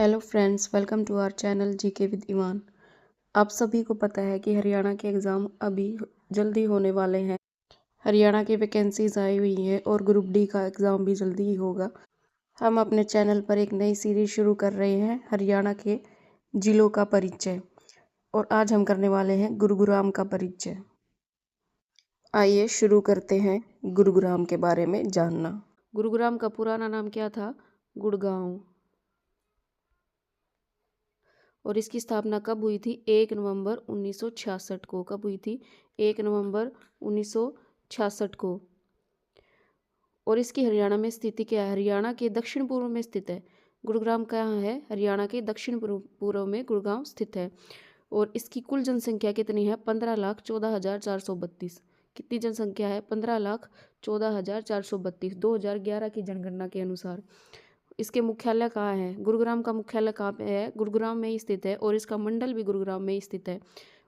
Hello friends, welcome to our channel GK with Iman. आप सभी को पता है कि हरियाणा के एग्ज़ाम अभी जल्दी होने वाले हैं। हरियाणा की वैकेंसीज आई हुई हैं और ग्रुप डी का एग्ज़ाम भी जल्दी ही होगा। हम अपने चैनल पर एक नई सीरीज शुरू कर रहे हैं, हरियाणा के जिलों का परिचय, और आज हम करने वाले हैं गुरुग्राम का परिचय। आइए शुरू करते हैं गुरुग्राम के बारे में जानना। गुरुग्राम का पुराना नाम क्या था? गुड़गांव। और इसकी स्थापना कब हुई थी? 1 नवंबर 1966 को। कब हुई थी? 1 नवंबर 1966 को। और इसकी हरियाणा में स्थिति क्या है? हरियाणा के दक्षिण पूर्व में स्थित है। गुरुग्राम कहाँ है? हरियाणा के दक्षिण पूर्व में गुड़गांव स्थित है। और इसकी कुल जनसंख्या कितनी है? 15,14,432। कितनी जनसंख्या है? 15,14,432 2011 की जनगणना के अनुसार। इसके मुख्यालय कहाँ है? गुरुग्राम का मुख्यालय कहाँ पे है? गुरुग्राम में ही स्थित है। और इसका मंडल भी गुरुग्राम में ही स्थित है।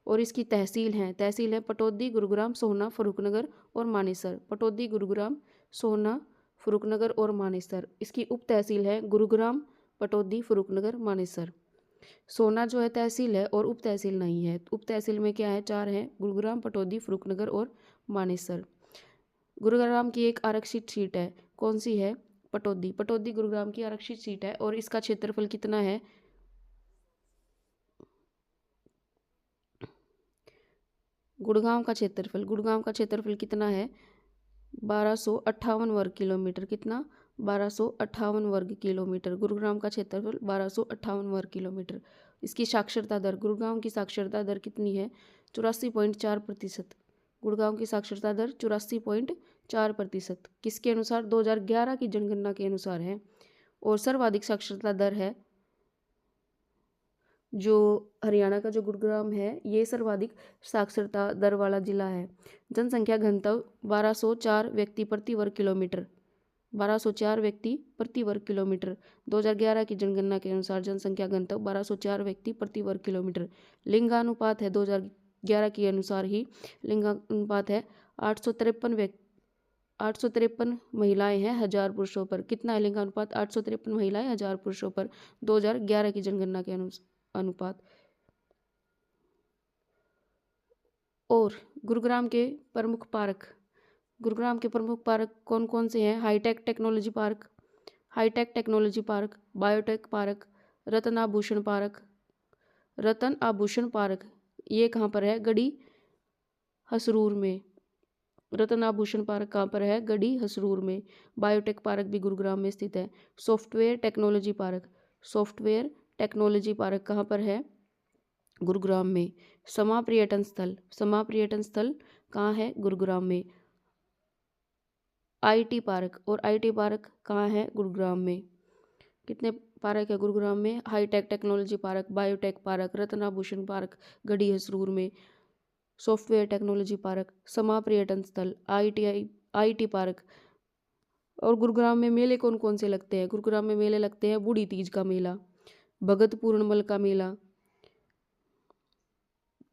और इसकी तहसील है पटौदी, गुरुग्राम, सोहना, फर्रुखनगर और मानेसर। पटौदी, गुरुग्राम, सोहना, फर्रुखनगर और मानेसर। इसकी उप तहसील है गुरुग्राम, पटौदी, फर्रुखनगर, मानेसर। सोहना जो है तहसील है और उप तहसील नहीं है। उप तहसील में क्या है? 4 है, गुरुग्राम, पटौदी, फर्रुखनगर और मानेसर। गुरुग्राम की एक आरक्षित सीट है। कौन सी है? पटौदी। पटौदी गुरुग्राम की आरक्षित सीट है। और इसका क्षेत्रफल कितना है? गुड़गांव का क्षेत्रफल कितना है? 1258 वर्ग किलोमीटर। कितना? 1258 वर्ग किलोमीटर। गुरुग्राम का क्षेत्रफल 1258 वर्ग किलोमीटर। इसकी साक्षरता दर, गुरुग्राम की साक्षरता दर कितनी है? 84.4%। गुड़गांव की साक्षरता दर 84.4%। किसके अनुसार? 2011 की जनगणना के अनुसार है। और सर्वाधिक साक्षरता दर है जो हरियाणा का, जो गुरुग्राम है, ये सर्वाधिक साक्षरता दर वाला जिला है। जनसंख्या घनत्व 1204 व्यक्ति प्रति वर्ग किलोमीटर। 1204 व्यक्ति प्रति वर्ग किलोमीटर। 2011 की जनगणना के अनुसार जनसंख्या घनत्व 1204 व्यक्ति प्रति वर्ग किलोमीटर। लिंगानुपात है 2011 के अनुसार ही लिंगानुपात है 853 महिलाएं हैं 1000 पुरुषों पर। कितना है लिंगानुपात? 853 महिलाएं 1000 पुरुषों पर 2011 की जनगणना के अनुपात। और गुरुग्राम के प्रमुख पार्क कौन कौन से हैं? High tech technology park, biotech park, रतन आभूषण पार्क। ये कहाँ पर है? गढ़ी हसरूर में। रतन आभूषण पार्क कहाँ पर है? गढ़ी हसरूर में। बायोटेक पार्क भी गुरुग्राम में स्थित है। सॉफ्टवेयर टेक्नोलॉजी पार्क कहाँ पर है? गुरुग्राम में। समा पर्यटन स्थल कहाँ है? गुरुग्राम में। आईटी पार्क कहाँ है? गुरुग्राम में। कितने पार्क है गुरुग्राम में? High tech technology park, biotech park, रत्नाभूषण पार्क गढ़ी हसरूर में, सॉफ्टवेयर टेक्नोलॉजी पार्क, समा पर्यटन स्थल, आईटी पार्क। और गुरुग्राम में मेले कौन कौन से लगते हैं? गुरुग्राम में मेले लगते हैं बूढ़ी तीज का मेला, भगत पूर्णिमा का मेला।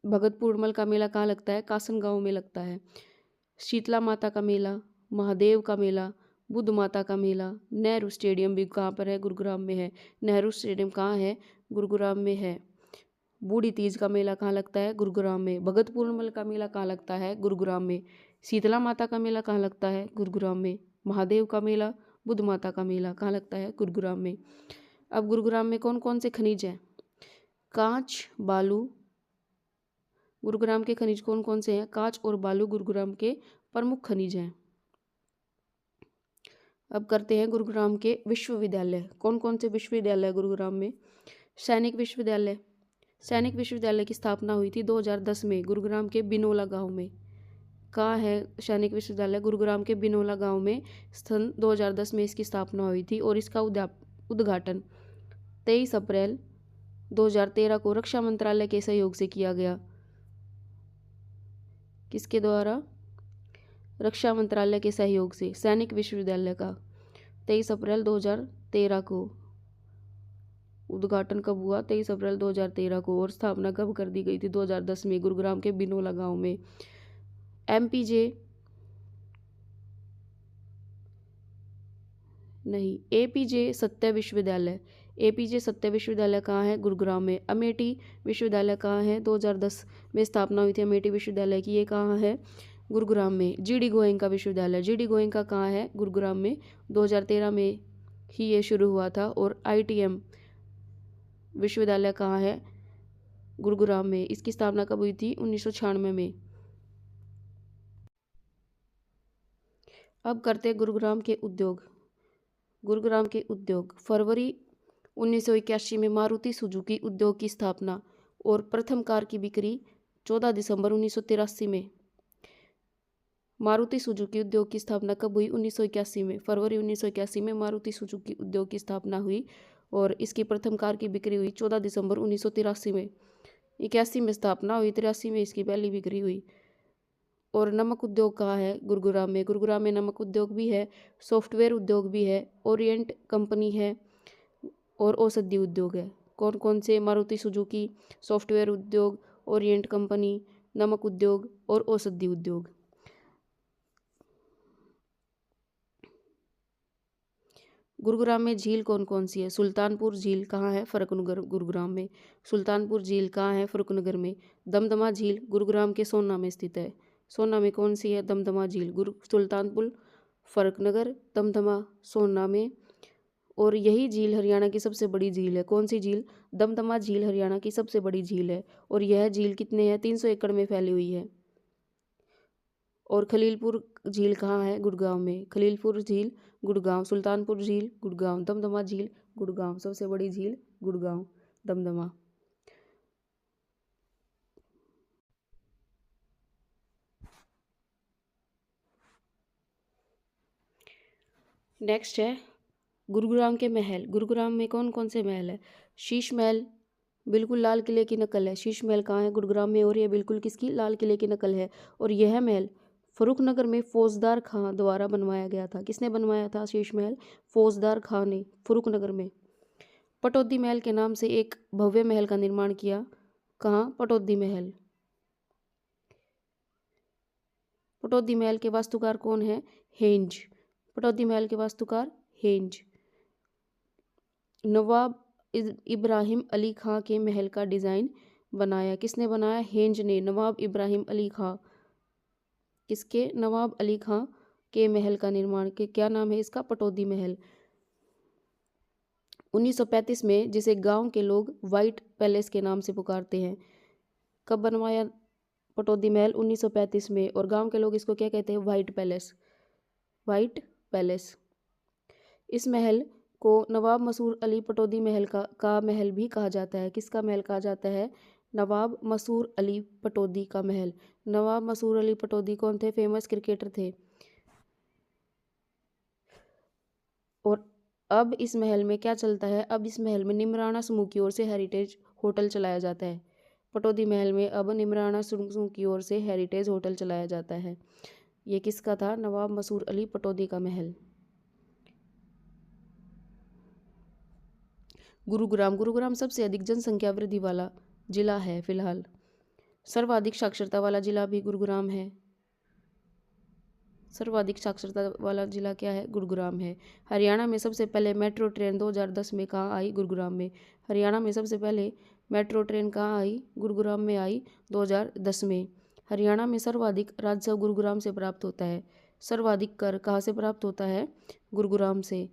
भगत पूर्णिमा का मेला कहाँ लगता है? कासन गांव में लगता है। शीतला माता का मेला, महादेव का मेला, बुद्ध माता का मेला। नेहरू स्टेडियम भी कहाँ पर है? गुरुग्राम में है। नेहरू स्टेडियम कहाँ है? गुरुग्राम में है। बूढ़ी तीज का मेला कहाँ लगता है? गुरुग्राम में। भगत पूर्णिमा का मेला कहाँ लगता है? गुरुग्राम में। शीतला माता का मेला कहाँ लगता है? गुरुग्राम में। महादेव का मेला, बुद्ध माता का मेला कहाँ लगता है? गुरुग्राम में। अब गुरुग्राम में कौन कौन से खनिज हैं? कांच, बालू। गुरुग्राम के खनिज कौन कौन से हैं? कांच और बालू गुरुग्राम के प्रमुख खनिज हैं। अब करते हैं गुरुग्राम के विश्वविद्यालय। कौन कौन से विश्वविद्यालय गुरुग्राम में? सैनिक विश्वविद्यालय की स्थापना हुई थी 2010 में गुरुग्राम के बिनोला गांव में। कहाँ है सैनिक विश्वविद्यालय? गुरुग्राम के बिनोला गांव में। सन 2010 में इसकी स्थापना हुई थी। और इसका उद्घाटन 23 अप्रैल 2013 को रक्षा मंत्रालय के सहयोग से किया गया। किसके द्वारा? रक्षा मंत्रालय के सहयोग से। सैनिक विश्वविद्यालय का 23 अप्रैल 2013 को उद्घाटन कब हुआ? 23 अप्रैल 2013 को। और स्थापना कब कर दी गई थी? 2010 में गुरुग्राम के बिनोला गांव में। एपीजे सत्य विश्वविद्यालय। APJ सत्य विश्वविद्यालय कहाँ है? गुरुग्राम में। अमेठी विश्वविद्यालय कहाँ है? 2010 में स्थापना हुई थी अमेठी विश्वविद्यालय की, ये कहाँ है? गुरुग्राम में। GD गोयनका विश्वविद्यालय, GD गोयनका कहाँ है? गुरुग्राम में। 2013 में ही ये शुरू हुआ था। और ITM विश्वविद्यालय कहाँ है? गुरुग्राम में। इसकी स्थापना कब हुई थी? 1996 में। अब करते गुरुग्राम के उद्योग। गुरुग्राम के उद्योग। फरवरी 1981 में मारुति सुजुकी उद्योग की स्थापना और प्रथम कार की बिक्री 14 दिसंबर 1983 में। मारुति सुजुकी उद्योग की स्थापना कब हुई? 1981 में। फरवरी 1981 में मारुति सुजुकी उद्योग की स्थापना हुई और इसकी प्रथम कार की बिक्री हुई 14 दिसंबर 1983 में। 81 में स्थापना हुई, 83 में इसकी पहली बिक्री हुई। और नमक उद्योग कहाँ है? गुरुग्राम में। गुरुग्राम में नमक उद्योग भी है, सॉफ्टवेयर उद्योग भी है, ओरिएंट कंपनी है और औषधि उद्योग है। कौन कौन से? मारुति सुजुकी, सॉफ्टवेयर उद्योग, ओरिएंट कंपनी, नमक उद्योग और औषधि उद्योग। गुरुग्राम में झील कौन कौन सी है? सुल्तानपुर झील कहाँ है? फर्रुखनगर गुरुग्राम में। सुल्तानपुर झील कहाँ है? फर्रुखनगर में। दमदमा झील गुरुग्राम के सोना में स्थित है। सोना में कौन सी है? दमदमा झील। सुल्तानपुर, फर्रुखनगर, दमदमा, सोना में। और यही झील हरियाणा की सबसे बड़ी झील है। कौन सी झील? दमदमा झील हरियाणा की सबसे बड़ी झील है। और यह झील कितने है? 300 एकड़ में फैली हुई है। और खलीलपुर झील कहाँ है? गुड़गांव में। खलीलपुर झील गुड़गांव, सुल्तानपुर झील गुड़गांव, दमदमा झील गुड़गांव, सबसे बड़ी झील गुड़गांव, दमदमा। नेक्स्ट है गुरुग्राम के महल। गुरुग्राम में कौन कौन से महल है? शीश महल बिल्कुल लाल किले की नकल है। शीश महल कहाँ है? गुरुग्राम में। और यह बिल्कुल किसकी? लाल किले की नकल है। और यह महल फर्रुखनगर में फौजदार खां द्वारा बनवाया गया था। किसने बनवाया था शीश महल? फौजदार खां ने, फर्रुखनगर में। पटौदी महल के नाम से एक भव्य महल का निर्माण किया। कहाँ? पटौदी महल। पटौदी महल के वास्तुकार कौन है? हेंज। पटौदी महल के वास्तुकार हेंज। नवाब इब्राहिम अली खां के महल का डिज़ाइन बनाया। किसने बनाया? हेंज ने। नवाब इब्राहिम अली खां। किसके? नवाब अली खां के महल का निर्माण के क्या नाम है इसका? पटौदी महल। 1935 में जिसे गांव के लोग व्हाइट पैलेस के नाम से पुकारते हैं। कब बनवाया पटौदी महल? 1935 में। और गांव के लोग इसको क्या कहते हैं? White palace. White palace. इस महल को नवाब मसूर अली पटौदी महल का महल भी कहा जाता है। किसका महल कहा जाता है? नवाब मसूर अली पटौदी का महल। नवाब मसूर अली पटौदी कौन थे? फेमस क्रिकेटर थे। और अब इस महल में क्या चलता है? अब इस महल में निमराना समूह की ओर से हेरिटेज होटल चलाया जाता है। पटौदी महल में अब निमराना समूह की ओर से हेरिटेज होटल चलाया जाता है। ये किसका था? नवाब मसूर अली पटौदी का महल। गुरुग्राम। गुरुग्राम सबसे अधिक जनसंख्या वृद्धि वाला जिला है फिलहाल। सर्वाधिक साक्षरता वाला जिला भी गुरुग्राम है। सर्वाधिक साक्षरता वाला जिला क्या है? गुरुग्राम है। हरियाणा में सबसे पहले मेट्रो ट्रेन 2010 में कहाँ आई? गुरुग्राम में। हरियाणा में सबसे पहले मेट्रो ट्रेन कहाँ आई? गुरुग्राम में आई 2010 में। हरियाणा में सर्वाधिक राजस्व गुरुग्राम से प्राप्त होता है। सर्वाधिक कर कहाँ से प्राप्त होता है? गुरुग्राम से।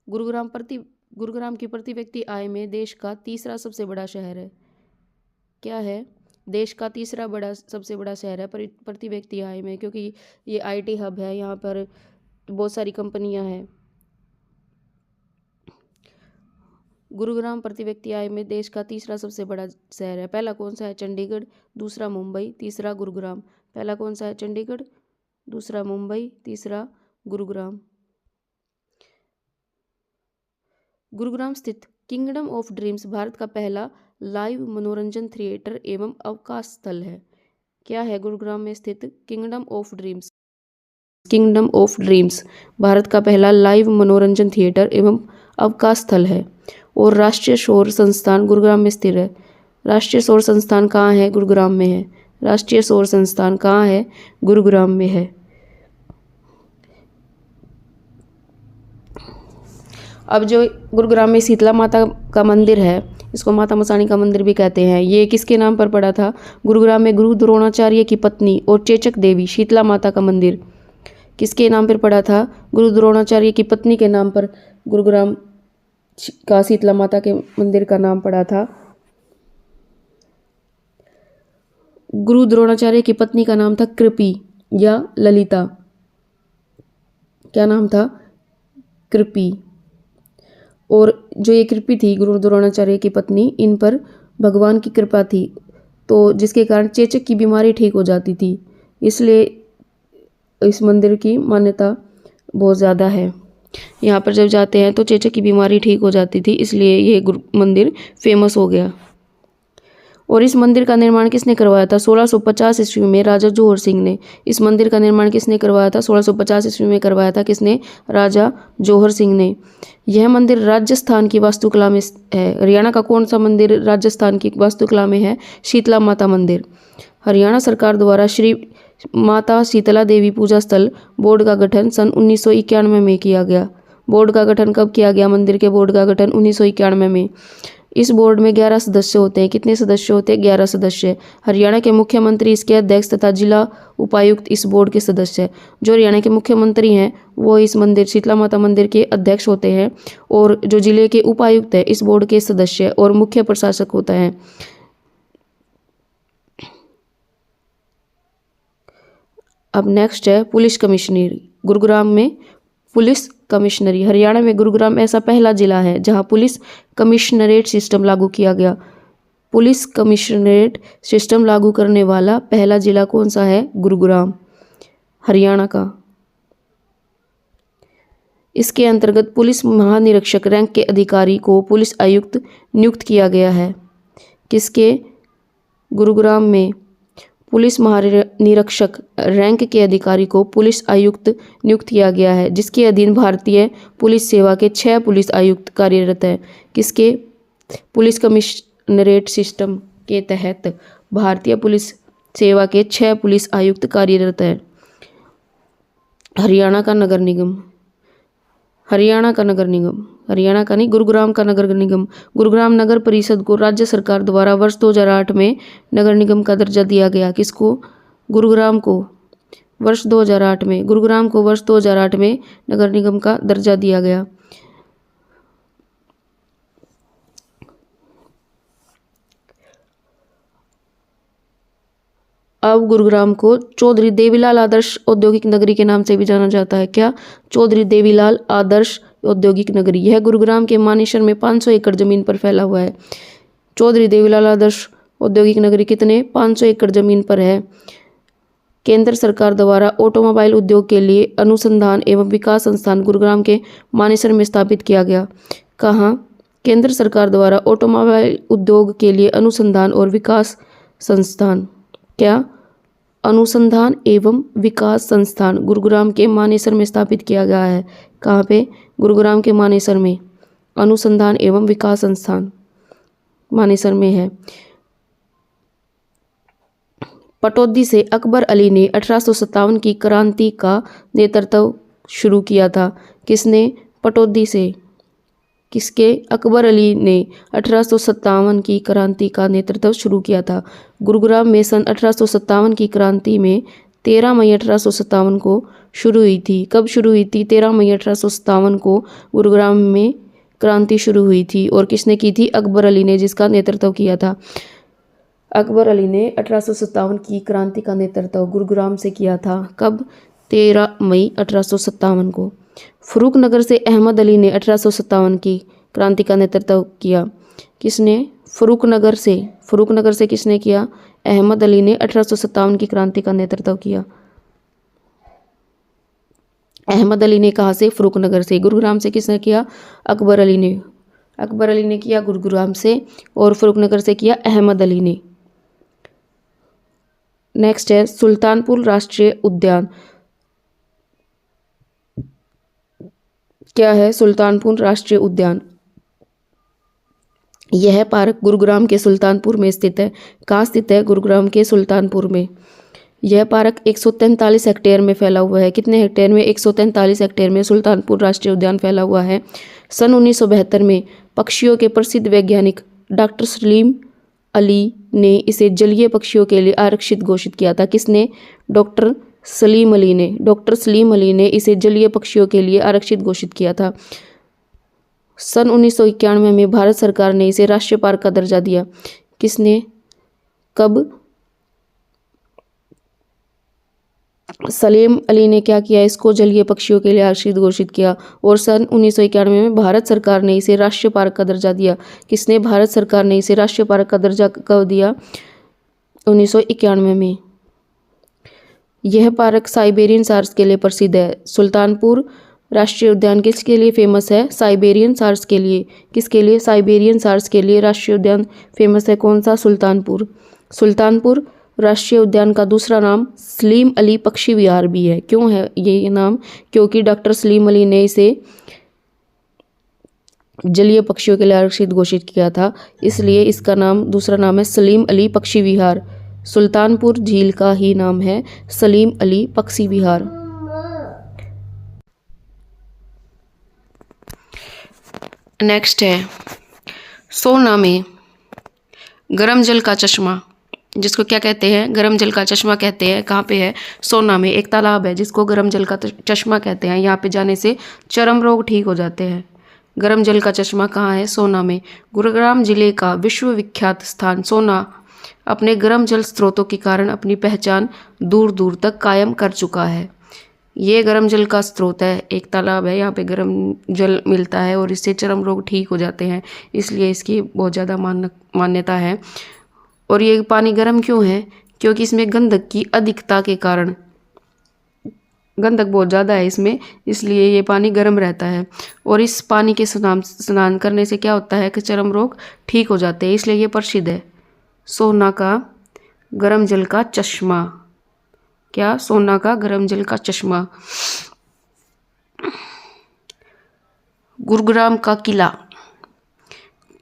गुरुग्राम की प्रति व्यक्ति आय में देश का तीसरा सबसे बड़ा शहर है। क्या है? देश का तीसरा सबसे बड़ा शहर है प्रति व्यक्ति आय में, क्योंकि ये IT हब है, यहाँ पर बहुत सारी कंपनियां हैं। गुरुग्राम प्रति व्यक्ति आय में देश का तीसरा सबसे बड़ा शहर है। पहला कौन सा है? चंडीगढ़, दूसरा मुंबई, तीसरा गुरुग्राम। पहला कौन सा है? चंडीगढ़, दूसरा मुंबई, तीसरा गुरुग्राम। गुरुग्राम स्थित किंगडम ऑफ ड्रीम्स भारत का पहला लाइव मनोरंजन थिएटर एवं अवकाश स्थल है। क्या है? गुरुग्राम में स्थित kingdom of dreams. Kingdom of dreams Bharat का पहला लाइव मनोरंजन थिएटर एवं अवकाश स्थल है। और राष्ट्रीय सौर संस्थान गुरुग्राम में स्थित है। राष्ट्रीय सौर संस्थान कहाँ है? गुरुग्राम में है। राष्ट्रीय सौर संस्थान कहाँ है? गुरुग्राम में है। अब जो गुरुग्राम में शीतला माता का मंदिर है, इसको माता मसाणी का मंदिर भी कहते हैं, ये किसके नाम पर पड़ा था? गुरुग्राम में गुरु द्रोणाचार्य की पत्नी और चेचक देवी शीतला माता का मंदिर किसके नाम पर पड़ा था? गुरु द्रोणाचार्य की पत्नी के नाम पर गुरुग्राम का शीतला माता के मंदिर का नाम पड़ा था। गुरु द्रोणाचार्य की पत्नी का नाम था कृपी या ललिता। क्या नाम था? कृपी। और जो ये कृपी थी, गुरु द्रोणाचार्य की पत्नी, इन पर भगवान की कृपा थी, तो जिसके कारण चेचक की बीमारी ठीक हो जाती थी, इसलिए इस मंदिर की मान्यता बहुत ज़्यादा है। यहाँ पर जब जाते हैं तो चेचक की बीमारी ठीक हो जाती थी, इसलिए ये मंदिर फेमस हो गया। और इस मंदिर का निर्माण किसने करवाया था? 1650 ईस्वी में राजा जोहर सिंह ने। इस मंदिर का निर्माण किसने करवाया था? 1650 ईस्वी में करवाया था। किसने? राजा जोहर सिंह ने। यह मंदिर राजस्थान की वास्तुकला में है। हरियाणा का कौन सा मंदिर राजस्थान की वास्तुकला में है? शीतला माता मंदिर। हरियाणा सरकार द्वारा श्री माता शीतला देवी पूजा स्थल बोर्ड का गठन सन 1991 में किया गया। बोर्ड का गठन कब किया गया? मंदिर के बोर्ड का गठन 1991 में। इस बोर्ड में 11 सदस्य होते हैं। कितने सदस्य होते हैं? 11 सदस्य। हरियाणा के मुख्यमंत्री इसके अध्यक्ष तथा जिला उपायुक्त इस बोर्ड के सदस्य हैं। जो हरियाणा के मुख्यमंत्री हैं वो इस मंदिर शीतला माता मंदिर के अध्यक्ष होते हैं, और जो जिले के उपायुक्त हैं इस बोर्ड के सदस्य और मुख्य प्रशासक होता है। अब नेक्स्ट है पुलिस कमिश्नरी। गुरुग्राम में पुलिस कमिश्नरी। हरियाणा में गुरुग्राम ऐसा पहला जिला है जहां पुलिस कमिश्नरेट सिस्टम लागू किया गया। पुलिस कमिश्नरेट सिस्टम लागू करने वाला पहला जिला कौन सा है? गुरुग्राम, हरियाणा का। इसके अंतर्गत पुलिस महानिरीक्षक रैंक के अधिकारी को पुलिस आयुक्त नियुक्त किया गया है। किसके? गुरुग्राम में पुलिस महानिरीक्षक रैंक के अधिकारी को पुलिस आयुक्त नियुक्त किया गया है, जिसके अधीन भारतीय पुलिस सेवा के 6 पुलिस आयुक्त कार्यरत हैं। किसके? पुलिस कमिश्नरेट सिस्टम के तहत भारतीय पुलिस सेवा के 6 पुलिस आयुक्त कार्यरत हैं। हरियाणा का नगर निगम, हरियाणा का नगर निगम, हरियाणा का नहीं, गुरुग्राम का नगर निगम। गुरुग्राम नगर परिषद को राज्य सरकार द्वारा वर्ष 2008 में नगर निगम का दर्जा दिया गया। किसको? गुरुग्राम को वर्ष 2008 में, गुरुग्राम को वर्ष 2008 में नगर निगम का दर्जा दिया गया। अब गुरुग्राम को चौधरी देवीलाल आदर्श औद्योगिक नगरी के नाम से भी जाना जाता है। क्या? चौधरी देवीलाल आदर्श औद्योगिक नगरी। यह गुरुग्राम के मानेसर में 500 एकड़ जमीन पर फैला हुआ है। चौधरी देवीलाल आदर्श औद्योगिक नगरी कितने? 500 एकड़ जमीन पर है। केंद्र सरकार द्वारा ऑटोमोबाइल उद्योग के लिए अनुसंधान एवं विकास संस्थान गुरुग्राम के मानेसर में स्थापित किया गया। कहाँ? केंद्र सरकार द्वारा ऑटोमोबाइल उद्योग के लिए अनुसंधान और विकास संस्थान। क्या? अनुसंधान एवं विकास संस्थान गुरुग्राम के मानेसर में स्थापित किया गया है। कहाँ पे? गुरुग्राम के मानेसर में। अनुसंधान एवं विकास संस्थान मानेसर में है। पटौदी से अकबर अली ने 1857 की क्रांति का नेतृत्व शुरू किया था। किसने? पटौदी से। किसके? अकबर अली ने 1857 की क्रांति का नेतृत्व शुरू किया था। गुरुग्राम में सन 1857 की क्रांति में 13 मई 1857 को शुरू हुई थी। कब शुरू हुई थी? 13 मई 1857 को गुरुग्राम में क्रांति शुरू हुई थी। और किसने की थी? अकबर अली ने, जिसका नेतृत्व किया था। अकबर अली ने 1857 की क्रांति का नेतृत्व गुरुग्राम से किया था। कब? 13 मई 1857 को। फरूखनगर से अहमद अली ने 1857 की क्रांति का नेतृत्व किया। किसने? फरूखनगर से। फरूखनगर से किसने किया? अहमद अली ने 1857 की क्रांति का नेतृत्व किया। अहमद अली ने कहाँ से? फरूखनगर से। गुरुग्राम से किसने किया? अकबर अली ने। अकबर अली ने किया गुरुग्राम से, और फरूखनगर से किया अहमद अली ने। नेक्स्ट है सुल्तानपुर राष्ट्रीय उद्यान। क्या है सुल्तानपुर राष्ट्रीय उद्यान? यह पार्क गुरुग्राम के सुल्तानपुर में स्थित है। कहाँ स्थित है? गुरुग्राम के सुल्तानपुर में। यह पार्क 143 हेक्टेयर में फैला हुआ है। कितने हेक्टेयर में? 143 हेक्टेयर में सुल्तानपुर राष्ट्रीय उद्यान फैला हुआ है। सन 1972 में पक्षियों के प्रसिद्ध वैज्ञानिक डॉक्टर सलीम अली ने इसे जलीय पक्षियों के लिए आरक्षित घोषित किया था। किसने? डॉक्टर सलीम अली ने। डॉक्टर सलीम अली ने इसे जलीय पक्षियों के लिए आरक्षित घोषित किया था। सन 1991 में भारत सरकार ने इसे राष्ट्रीय पार्क का दर्जा दिया। किसने? कब? सलीम अली ने क्या किया? इसको जलीय पक्षियों के लिए आरक्षित घोषित किया और सन 1991 में भारत सरकार ने इसे राष्ट्रीय पार्क का दर्जा दिया। किसने? भारत सरकार ने इसे राष्ट्रीय पार्क का दर्जा कब दिया? 1991 में। यह पार्क साइबेरियन सार्स के लिए प्रसिद्ध है। सुल्तानपुर राष्ट्रीय उद्यान किसके लिए फेमस है? साइबेरियन सार्स के लिए। किसके लिए? साइबेरियन सार्स के लिए राष्ट्रीय उद्यान फेमस है। कौन सा? सुल्तानपुर। सुल्तानपुर राष्ट्रीय उद्यान का दूसरा नाम सलीम अली पक्षी विहार भी है। क्यों है ये नाम? क्योंकि डॉक्टर सलीम अली ने इसे जलीय पक्षियों के लिए आरक्षित घोषित किया था, इसलिए इसका नाम, दूसरा नाम है सलीम अली पक्षी विहार। सुल्तानपुर झील का ही नाम है सलीम अली पक्षी विहार। नेक्स्ट है सोना में गर्म जल का चश्मा, जिसको क्या कहते हैं? गर्म जल का चश्मा कहते हैं। कहाँ पे है? सोना में एक तालाब है जिसको गर्म जल का चश्मा कहते हैं। यहाँ पे जाने से चर्म रोग ठीक हो जाते हैं। गर्म जल का चश्मा कहाँ है? सोना में। गुरुग्राम जिले का विश्वविख्यात स्थान सोना अपने गर्म जल स्रोतों के कारण अपनी पहचान दूर दूर तक कायम कर चुका है। ये गर्म जल का स्रोत है, एक तालाब है, यहाँ पे गर्म जल मिलता है और इससे चर्म रोग ठीक हो जाते हैं, इसलिए इसकी बहुत ज़्यादा मान्यता है। और ये पानी गर्म क्यों है? क्योंकि इसमें गंधक की अधिकता के कारण, गंधक बहुत ज़्यादा है इसमें, इसलिए ये पानी गर्म रहता है। और इस पानी के स्नान करने से क्या होता है कि चर्म रोग ठीक हो जाते हैं, इसलिए ये प्रसिद्ध है। सोना का गर्म जल का चश्मा। क्या? सोना का गर्म जल का चश्मा। गुरुग्राम का किला,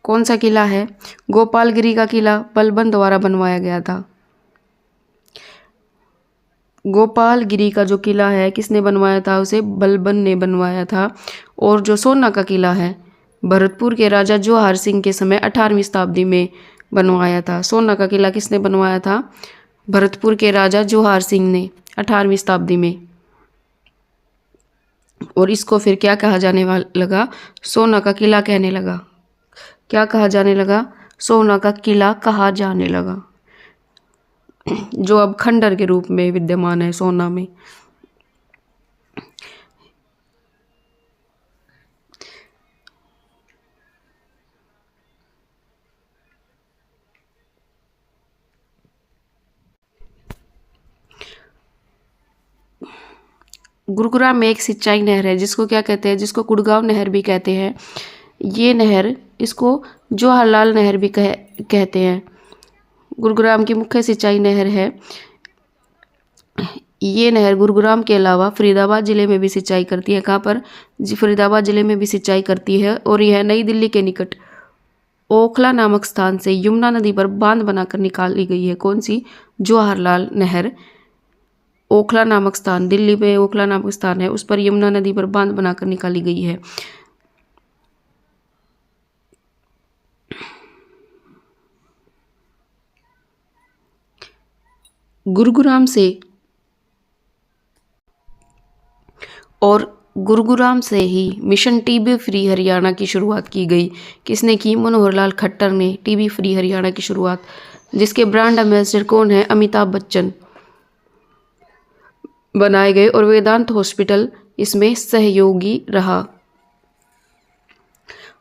कौन सा किला है? गोपालगिरी का किला बलबन द्वारा बनवाया गया था। गोपालगिरी का जो किला है किसने बनवाया था? उसे बलबन ने बनवाया था। और जो सोना का किला है भरतपुर के राजा जोहार सिंह के समय 18वीं शताब्दी में बनवाया था। सोना का किला किसने बनवाया था? भरतपुर के राजा जोहार सिंह ने 18वीं शताब्दी में। और इसको फिर क्या कहा जाने लगा? सोना का किला कहने लगा। क्या कहा जाने लगा? सोना का किला कहा जाने लगा, जो अब खंडर के रूप में विद्यमान है सोना में। गुरुग्राम में एक सिंचाई नहर है जिसको क्या कहते हैं? जिसको कुड़गांव नहर भी कहते हैं। ये नहर, इसको जवाहरलाल नहर भी कहते हैं। गुरुग्राम की मुख्य सिंचाई नहर है। ये नहर गुरुग्राम के अलावा फरीदाबाद जिले में भी सिंचाई करती है। कहाँ पर? फरीदाबाद जिले में भी सिंचाई करती है। और यह नई दिल्ली के निकट ओखला नामक स्थान से यमुना नदी पर बांध बनाकर निकाली गई है। कौन सी? जवाहरलाल नहर। ओखला नामक स्थान, दिल्ली में ओखला नामक स्थान है, उस पर यमुना नदी पर बांध बनाकर निकाली गई है। गुरुग्राम से ही मिशन टीबी फ्री हरियाणा की शुरुआत की गई। किसने की? मनोहर लाल खट्टर ने टीबी फ्री हरियाणा की शुरुआत, जिसके ब्रांड एम्बेसडर कौन है? अमिताभ बच्चन बनाए गए। और वेदांत हॉस्पिटल इसमें सहयोगी रहा।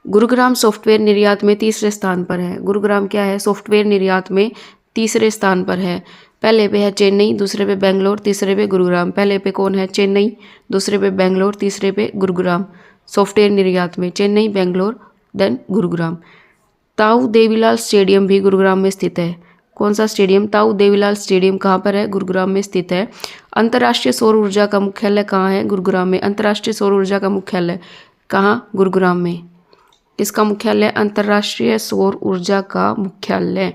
गुरुग्राम सॉफ्टवेयर निर्यात में तीसरे स्थान पर है। गुरुग्राम क्या है? सॉफ्टवेयर निर्यात में तीसरे स्थान पर है। पहले पे है चेन्नई, दूसरे पे बेंगलोर, तीसरे पे गुरुग्राम। पहले पे कौन है? चेन्नई, दूसरे पे बेंगलोर, तीसरे पे गुरुग्राम। सॉफ्टवेयर निर्यात में चेन्नई, बेंगलोर, देन गुरुग्राम। ताऊ देवीलाल स्टेडियम भी गुरुग्राम में स्थित है। कौन सा स्टेडियम? ताऊ देवीलाल स्टेडियम कहाँ पर है? गुरुग्राम में स्थित है। अंतर्राष्ट्रीय सौर ऊर्जा का मुख्यालय कहाँ है? गुरुग्राम में। अंतर्राष्ट्रीय सौर ऊर्जा का मुख्यालय कहाँ? गुरुग्राम में। किसका मुख्यालय? अंतर्राष्ट्रीय सौर ऊर्जा का मुख्यालय।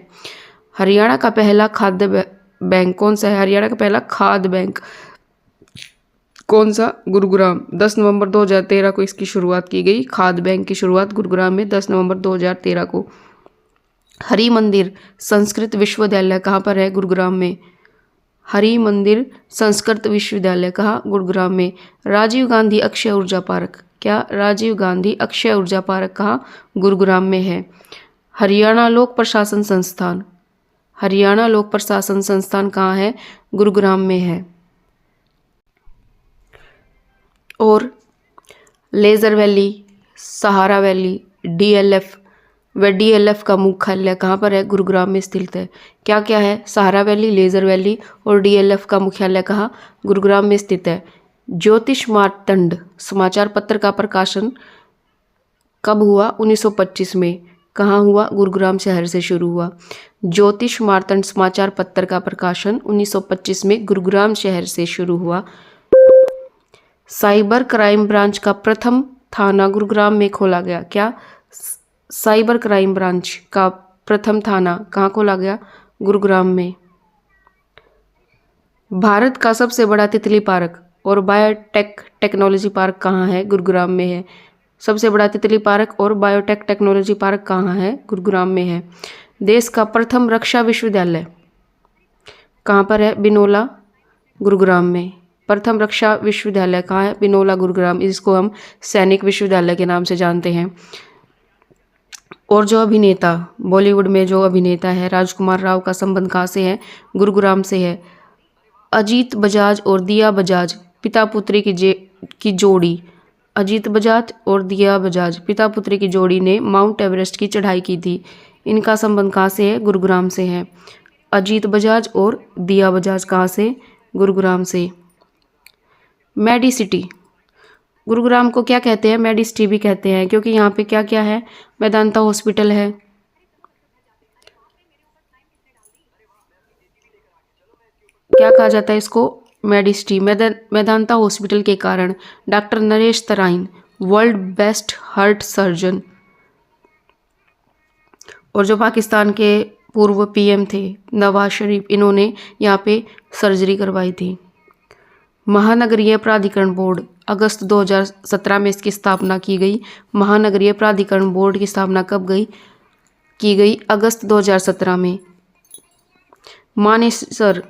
हरियाणा का पहला खाद्य बैंक कौन सा है? हरियाणा का पहला खाद बैंक कौन सा? गुरुग्राम। 10 नवंबर 2013 को इसकी शुरुआत की गई। खाद बैंक की शुरुआत गुरुग्राम में 10 नवंबर 2013 को। हरि मंदिर संस्कृत विश्वविद्यालय कहाँ पर है? गुरुग्राम में। हरि मंदिर संस्कृत विश्वविद्यालय कहाँ? गुरुग्राम में। राजीव गांधी अक्षय ऊर्जा पार्क, क्या? राजीव गांधी अक्षय ऊर्जा पार्क कहाँ? गुरुग्राम में है। हरियाणा लोक प्रशासन संस्थान, हरियाणा लोक प्रशासन संस्थान कहाँ है? गुरुग्राम में है। और लेजर वैली, सहारा वैली, डीएलएफ व डीएलएफ का मुख्यालय कहाँ पर है? गुरुग्राम में स्थित है। क्या क्या है? सहारा वैली, लेजर वैली और डीएलएफ का मुख्यालय कहाँ? गुरुग्राम में स्थित है। ज्योतिष मार्तंड समाचार पत्र का प्रकाशन कब हुआ? 1925 में। कहाँ हुआ? गुरुग्राम शहर से शुरू हुआ। ज्योतिष मार्तंड समाचार पत्र का प्रकाशन 1925 में गुरुग्राम शहर से शुरू हुआ। साइबर क्राइम ब्रांच का प्रथम थाना गुरुग्राम में खोला गया। क्या? साइबर क्राइम ब्रांच का प्रथम थाना कहाँ खोला गया? गुरुग्राम में। भारत का सबसे बड़ा तितली पार्क और बायोटेक टेक्नोलॉजी पार्क कहाँ है? गुरुग्राम में है। सबसे बड़ा तितली पार्क और बायोटेक टेक्नोलॉजी पार्क कहाँ है? गुरुग्राम में है। देश का प्रथम रक्षा विश्वविद्यालय कहाँ पर है? बिनोला, गुरुग्राम में। प्रथम रक्षा विश्वविद्यालय कहाँ है? बिनोला, गुरुग्राम। इसको हम सैनिक विश्वविद्यालय के नाम से जानते हैं। और जो अभिनेता, बॉलीवुड में जो अभिनेता है राजकुमार राव का संबंध कहाँ से है? गुरुग्राम से है। अजीत बजाज और दिया बजाज पिता पुत्री की जोड़ी, अजीत बजाज और दिया बजाज पिता पुत्री की जोड़ी ने माउंट एवरेस्ट की चढ़ाई की थी। इनका संबंध कहाँ से है? गुरुग्राम से है। अजीत बजाज और दिया बजाज कहाँ से? गुरुग्राम से। मेडी सिटी, गुरुग्राम को क्या कहते हैं? मेडी सिटी भी कहते हैं, क्योंकि यहाँ पे क्या क्या है? मेदांता हॉस्पिटल है, क्या कहा जाता है इसको? मेडी सिटी। मेदांता हॉस्पिटल के कारण doctor Naresh Tarain world best heart surgeon, और जो पाकिस्तान के पूर्व पीएम थे नवाज शरीफ, इन्होंने यहाँ पे सर्जरी करवाई थी। महानगरीय प्राधिकरण बोर्ड अगस्त 2017 में इसकी स्थापना की गई। महानगरीय प्राधिकरण बोर्ड की स्थापना कब की गई? अगस्त 2017 में। मानेसर,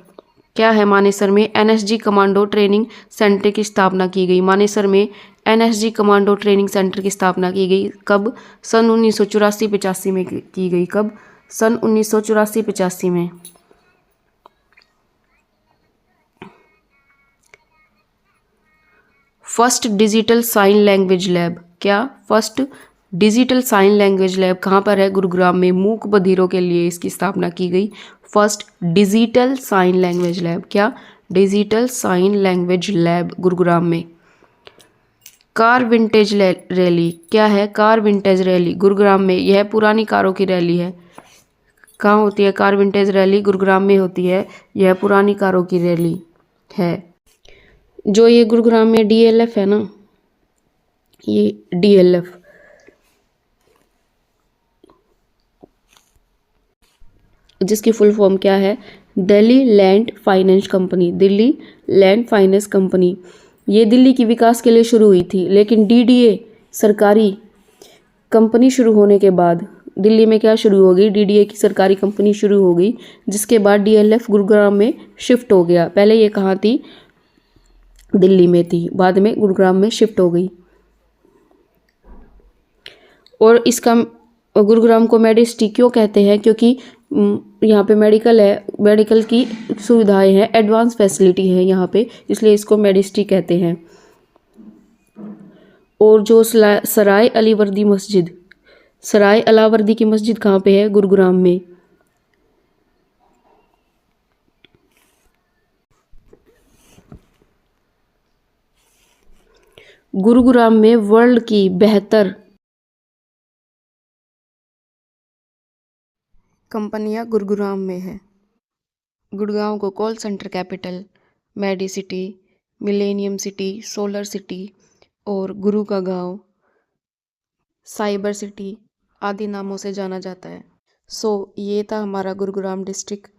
क्या है? मानेसर में एनएसजी कमांडो ट्रेनिंग सेंटर की स्थापना की गई। मानेसर में एनएसजी कमांडो ट्रेनिंग सेंटर की स्थापना की गई। कब? सन 1984-85 में की गई। कब? सन 1984-85 में। First digital sign language lab, क्या? First digital sign language lab कहाँ पर है? गुरुग्राम में। मूक बधिरों के लिए इसकी स्थापना की गई। First digital sign language lab, क्या? Digital sign language lab Gurugram में। कार विंटेज रैली, क्या है? कार विंटेज रैली गुरुग्राम में। यह पुरानी कारों की रैली है। कहाँ होती है कार विंटेज रैली? गुरुग्राम में होती है। यह पुरानी कारों की रैली है। जो ये गुरुग्राम में डीएलएफ है ना, ये डीएलएफ, जिसकी फुल फॉर्म क्या है? Delhi land finance company. Delhi land finance company ये दिल्ली की विकास के लिए शुरू हुई थी, लेकिन डीडीए सरकारी कंपनी शुरू होने के बाद दिल्ली में क्या शुरू हो गई? डीडीए की सरकारी कंपनी शुरू हो गई, जिसके बाद डीएलएफ गुरुग्राम में शिफ्ट हो गया। पहले ये कहाँ थी? दिल्ली में थी, बाद में गुरुग्राम में शिफ्ट हो गई। और इसका गुरुग्राम को मेडिसिटी क्यों कहते हैं? क्योंकि यहाँ पे मेडिकल है, मेडिकल की सुविधाएं हैं, एडवांस फैसिलिटी है यहाँ पे, इसलिए इसको मेडिसिटी कहते हैं। और जो सराय अलीवर्दी मस्जिद, सराय अलावर्दी की मस्जिद कहाँ पे है? गुरुग्राम में। गुरुग्राम में वर्ल्ड की बेहतर कंपनियां गुरुग्राम में है। गुड़गांव को call centre capital, Medicity, millennium city, solar city और गुरु का गांव, साइबर सिटी आदि नामों से जाना जाता है। ये था हमारा गुरुग्राम डिस्ट्रिक्ट।